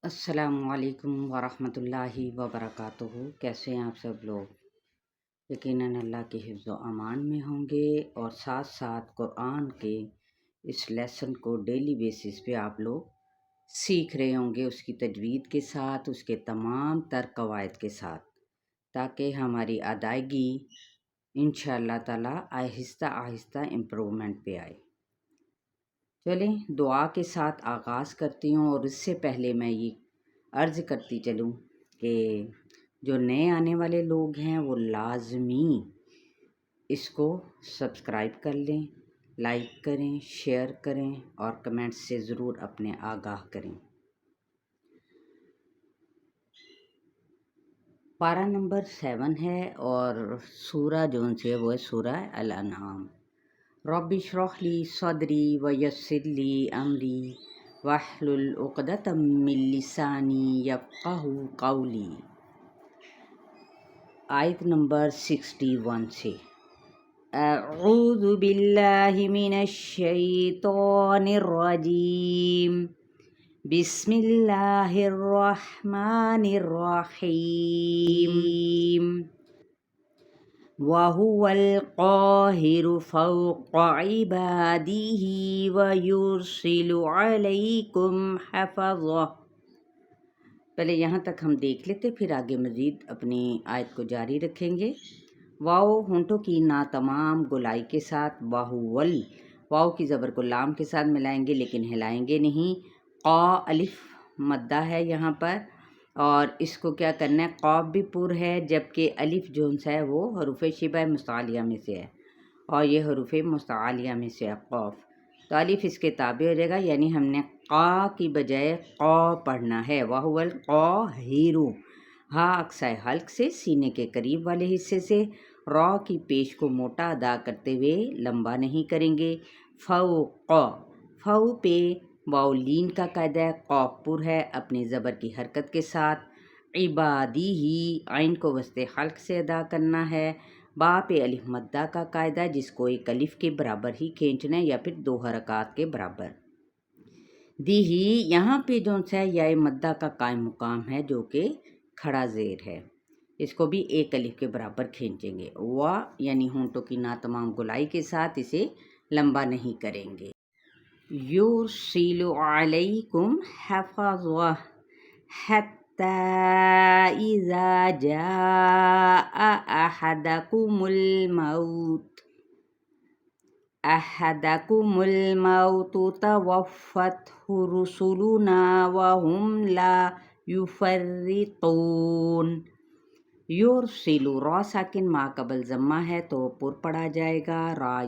السلام علیکم ورحمۃ اللہ وبرکاتہ۔ کیسے ہیں آپ سب لوگ؟ یقیناً اللہ کے حفظ و امان میں ہوں گے، اور ساتھ ساتھ قرآن کے اس لیسن کو ڈیلی بیسس پہ آپ لوگ سیکھ رہے ہوں گے، اس کی تجوید کے ساتھ، اس کے تمام تر قواعد کے ساتھ، تاکہ ہماری ادائیگی انشاءاللہ تعالی آہستہ آہستہ امپرومنٹ پہ آئے۔ چلیں دعا کے ساتھ آغاز کرتی ہوں، اور اس سے پہلے میں یہ عرض کرتی چلوں کہ جو نئے آنے والے لوگ ہیں وہ لازمی اس کو سبسکرائب کر لیں، لائک کریں، شیئر کریں، اور کمنٹس سے ضرور اپنے آگاہ کریں۔ پارہ نمبر 7 ہے، اور سورہ جون سے وہ ہے سورہ الانعام۔ رب اشرح لی صدری ویسر لی امری واحلل عقدۃ من لسانی یفقہوا قولی۔ آیت نمبر 61 سے اعوذ باللہ من الشیطان الرجیم، بسم اللہ الرحمن الرحیم۔ وَهُوَ الْقَاهِرُ فَوْقَ عِبَادِهِ وَيُرْسِلُ عَلَيْكُمْ حَفَظَةً۔ پہلے یہاں تک ہم دیکھ لیتے، پھر آگے مزید اپنی آیت کو جاری رکھیں گے۔ واو ہونٹوں کی ناتمام گولائی کے ساتھ، واہول واو کی زبر کو لام کے ساتھ ملائیں گے، لیکن ہلائیں گے نہیں۔ قا الف مدہ ہے یہاں پر، اور اس کو کیا کرنا ہے، قاف بھی پر ہے، جبکہ الف جون سا ہے وہ حروف شبہ مستعلیہ میں سے ہے، اور یہ حروف مستعلیہ میں سے ہے قاف، تو الف اس کے تابع ہو جائے گا، یعنی ہم نے قا کی بجائے قا پڑھنا ہے۔ وَهُوَ الْقَاهِرُ، ہا اقصی حلق سے سینے کے قریب والے حصے سے، را کی پیش کو موٹا ادا کرتے ہوئے لمبا نہیں کریں گے۔ فوق، فو پہ واو لین کا قاعدہ ہے، قاف پر ہے اپنی زبر کی حرکت کے ساتھ۔ عبادی ہی، عین کو وسط حلق سے ادا کرنا ہے۔ با پہ الف مدہ کا قاعدہ، جس کو ایک الف کے برابر ہی کھینچنا ہے، یا پھر 2 حرکات کے برابر۔ دی ہی یہاں پہ جو سا یا مدہ کا قائم مقام ہے، جو کہ کھڑا زیر ہے، اس کو بھی ایک الف کے برابر کھینچیں گے۔ وا یعنی ہونٹوں کی ناتمام گولائی کے ساتھ اسے لمبا نہیں کریں گے۔ یرسل علیکم حفظہ حتی اذا جاء احدکم الموت توفتہ رسلنا وهم لا یفرطون۔ یرسل را ساکن ما قبل ضمہ ہے تو پر پڑا جائے گا، را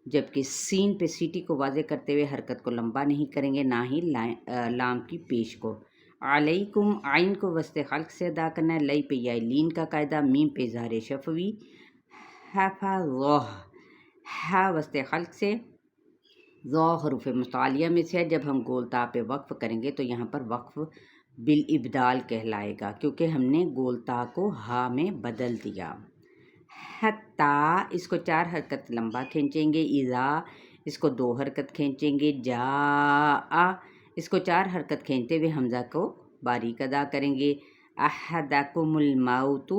جبکہ سین پہ سیٹی کو واضح کرتے ہوئے حرکت کو لمبا نہیں کریں گے، نہ ہی لام کی پیش کو۔ علیکم عین کو وسط حلق سے ادا کرنا ہے، لئی پہ یا لین کا قاعدہ، میم پہ اظہار شفوی۔ حفظہ ہا وسط حلق سے، ذو حروف مستعلیہ میں سے ہے، جب ہم گول تا پہ وقف کریں گے تو یہاں پر وقف بالابدال کہلائے گا، کیونکہ ہم نے گول تا کو ہا میں بدل دیا۔ حتی اس کو 4 حرکت لمبا کھینچیں گے، اذا اس کو 2 حرکت کھینچیں گے، جاء اس کو 4 حرکت کھینچتے ہوئے حمزہ کو باریک ادا کریں گے۔ احدکم الموت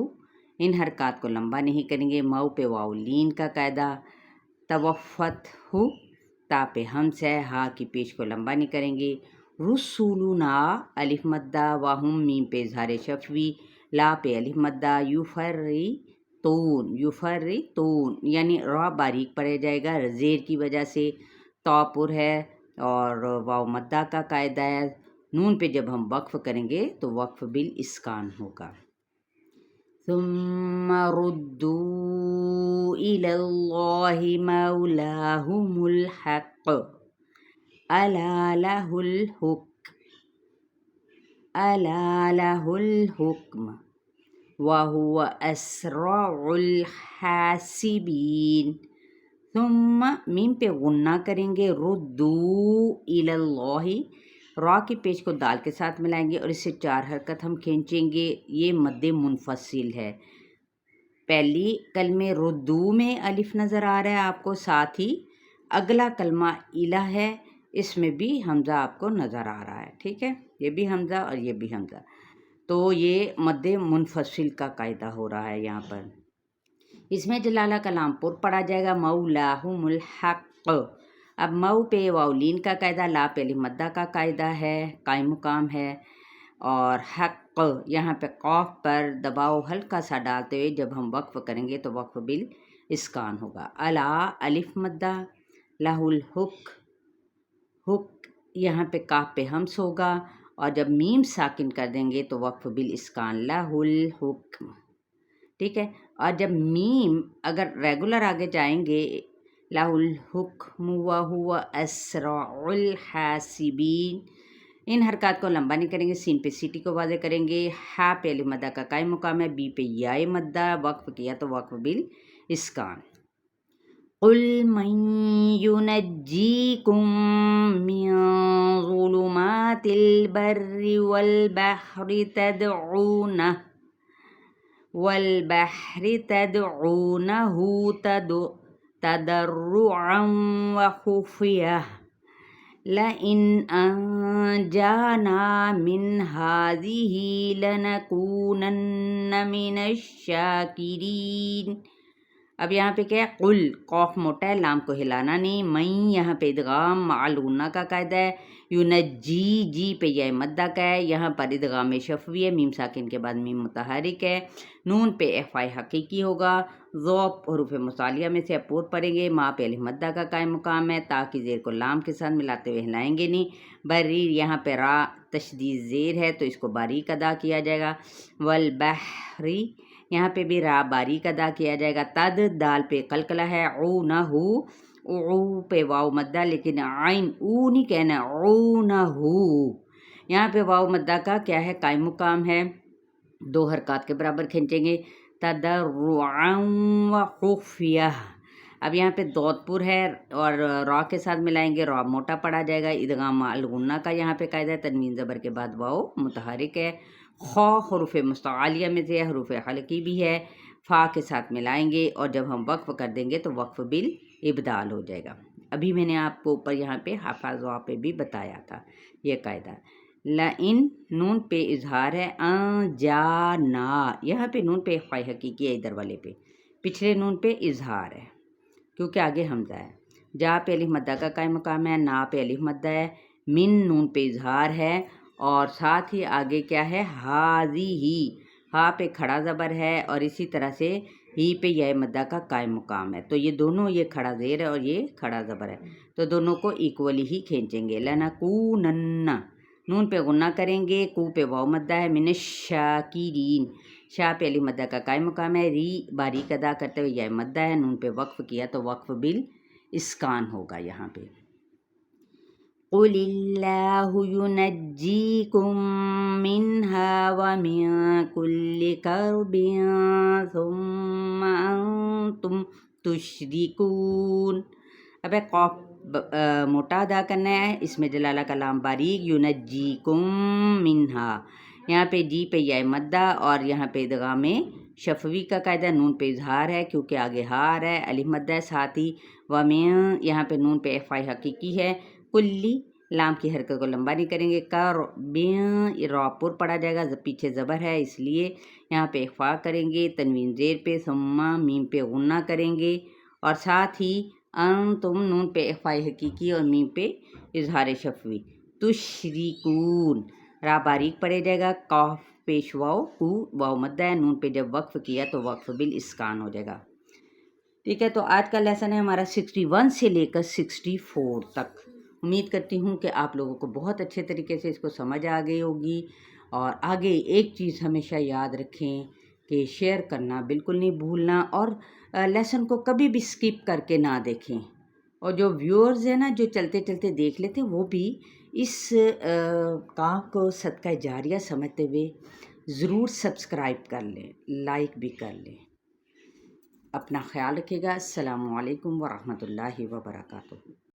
ان حرکات کو لمبا نہیں کریں گے، مو پہ واو لین کا قاعدہ، توفتہ تا پہ ہمز ہے، ہا کی پیش کو لمبا نہیں کریں گے۔ رسولنا الف مدہ، وہم میم پہ اظہار شفوی، لا پہ الف مدہ، یفرطون یعنی را باریک پڑے جائے گا زیر کی وجہ سے، تا پر ہے اور واو مدہ کا قاعدہ ہے، نون پہ جب ہم وقف کریں گے تو وقف بالاسکان ہوگا۔ ثم ردوا الی اللہ مولاہم الحق الا لہ الحکم وَهُوَ أَسْرَعُ الْحَاسِبِينَ۔ ثم میم پہ غنہ کریں گے، ردو الی اللہ، را کی پیش کو دال کے ساتھ ملائیں گے، اور اس سے 4 حرکت ہم کھینچیں گے، یہ مد منفصل ہے۔ پہلی کلمے ردو میں الف نظر آ رہا ہے آپ کو، ساتھ ہی اگلا کلمہ الہ ہے، اس میں بھی حمزہ آپ کو نظر آ رہا ہے، ٹھیک ہے، یہ بھی حمزہ اور یہ بھی حمزہ، تو یہ مد منفصل کا قاعدہ ہو رہا ہے یہاں پر۔ اس میں جلالہ کلام پر پڑھا جائے گا مولاہم الحق۔ اب مئو پہ واولین کا قاعدہ، لا پہ الف مدہ کا قاعدہ ہے، قائم مقام ہے، اور حق یہاں پہ قاف پر دباؤ ہلکا سا ڈالتے ہوئے جب ہم وقف کریں گے تو وقف بال اسکان ہوگا۔ الا الف مدہ، لہ الحق، حق یہاں پہ کاف پہ ہمس ہوگا، اور جب میم ساکن کر دیں گے تو وقف بال اسکان، لہ الحکم، ٹھیک ہے۔ اور جب میم اگر ریگولر آگے جائیں گے، لہ الحکم وہو اسرع الحاسبین، ان حرکات کو لمبا نہیں کریں گے، سین پہ سیٹی کو واضح کریں گے، ہا پہ الف مدہ کا قائم مقام ہے، بی پہ یائے مدہ، وقف کیا تو وقف بال اسکان۔ قل من ينجيكم من ظلمات البر والبحر تدعونه تضرعا وخفية لئن أنجانا من هذه لنكونن من الشاكرين۔ اب یہاں پہ کیا ہے، قل، قوف موٹا ہے، لام کو ہلانا نہیں، میں یہاں پہ ادغام معلونہ کا قاعدہ ہے، یونجی جی پہ یہ مدہ کا ہے، یہاں پر ادغام شفوی ہے، میم ساکن کے بعد میم متحرک ہے، نون پہ اخفاء حقیقی ہوگا، ذوب حروف مصالیہ میں سے اپور پڑیں گے، ما پہ الف مدہ کا قائم مقام ہے، تا کی زیر کو لام کے ساتھ ملاتے ہوئے ہلائیں گے نہیں، بریر یہاں پہ را تشدید زیر ہے تو اس کو باریک ادا کیا جائے گا، والبحری یہاں پہ بھی را باریک ادا کیا جائے گا، تد دال پہ قلقلہ ہے، او نہ ہو، او پہ واو مدہ، لیکن عین او نہیں کہنا، او نہ ہو، یہاں پہ واو مدہ کا کیا ہے، قائم مقام ہے، دو حرکات کے برابر کھینچیں گے، تضرعا وخفیہ۔ اب یہاں پہ دود پر ہے اور را کے ساتھ ملائیں گے، را موٹا پڑا جائے گا، ادغام الغنہ کا یہاں پہ قاعدہ ہے، تنوین زبر کے بعد واو متحرک ہے، خا حروف مستعلیہ میں سے حروف حلقی بھی ہے، فا کے ساتھ ملائیں گے، اور جب ہم وقف کر دیں گے تو وقف بال ابدال ہو جائے گا۔ ابھی میں نے آپ کو اوپر یہاں پہ حافظ وا پہ بھی بتایا تھا یہ قاعدہ۔ لئن نون پہ اظہار ہے، جانا یہاں پہ نون پہ اخفاء حقیقی ہے، ادھر والے پہ، پچھلے نون پہ اظہار ہے کیونکہ آگے حمزہ ہے، جا پہ الف مدہ کا قائم مقام ہے، نا پہ الف مدہ ہے، من نون پہ اظہار ہے، اور ساتھ ہی آگے کیا ہے، ہی ہا پہ کھڑا زبر ہے، اور اسی طرح سے ہی پہ یہ مدہ کا قائم مقام ہے، تو یہ دونوں، یہ کھڑا زیر ہے اور یہ کھڑا زبر ہے، تو دونوں کو ایکولی ہی کھینچیں گے، لنکونن، نون پہ غنہ کریں گے، کو پہ واو مدہ ہے، من الشاکرین، شا پہ الف مدہ کا قائم مقام ہے، ری باریک ادا کرتے ہوئے یہ مدہ ہے، نون پہ وقف کیا تو وقف بال اسکان ہوگا یہاں پہ۔ قل اللہ ینجیکم منہا ومن کل کرب ثم انتم تشرکون۔ اب قاف موٹا ادا کرنا ہے، اس میں جلالہ کلام باریک، ینجیکم منہا، یہاں پہ جی پہ یہ مدہ، اور یہاں پہ ادغام شفوی کا قاعدہ، نون پہ اظہار ہے کیونکہ آگے ہار ہے، الف مدہ ہے، ساتھ ہی ومن یہاں پہ نون پہ اخفاء حقیقی ہے، کلی لام کی حرکت کو لمبا نہیں کریں گے، کر را پر پڑا جائے گا، پیچھے زبر ہے اس لیے یہاں پہ اخفاء کریں گے، تنوین زیر پہ، ثم میم پہ غنہ کریں گے، اور ساتھ ہی تم نون پہ اخفاء حقیقی اور میم پہ اظہار شفوی، تشریکون، را باریک پڑے جائے گا، قاف پیش واو، کو واو مدہ ہے، نون پہ جب وقف کیا تو وقف بال اسکان ہو جائے گا، ٹھیک ہے۔ تو آج کا لیسن ہے ہمارا 61 سے لے کر 64 تک۔ امید کرتی ہوں کہ آپ لوگوں کو بہت اچھے طریقے سے اس کو سمجھ آ گئی ہوگی، اور آگے ایک چیز ہمیشہ یاد رکھیں کہ شیئر کرنا بالکل نہیں بھولنا، اور لیسن کو کبھی بھی سکپ کر کے نہ دیکھیں، اور جو ویورز ہیں نا جو چلتے چلتے دیکھ لیتے ہیں، وہ بھی اس کام کو صدقہ جاریہ سمجھتے ہوئے ضرور سبسکرائب کر لیں، لائک بھی کر لیں۔ اپنا خیال رکھیے گا۔ السلام علیکم ورحمۃ اللہ وبرکاتہ۔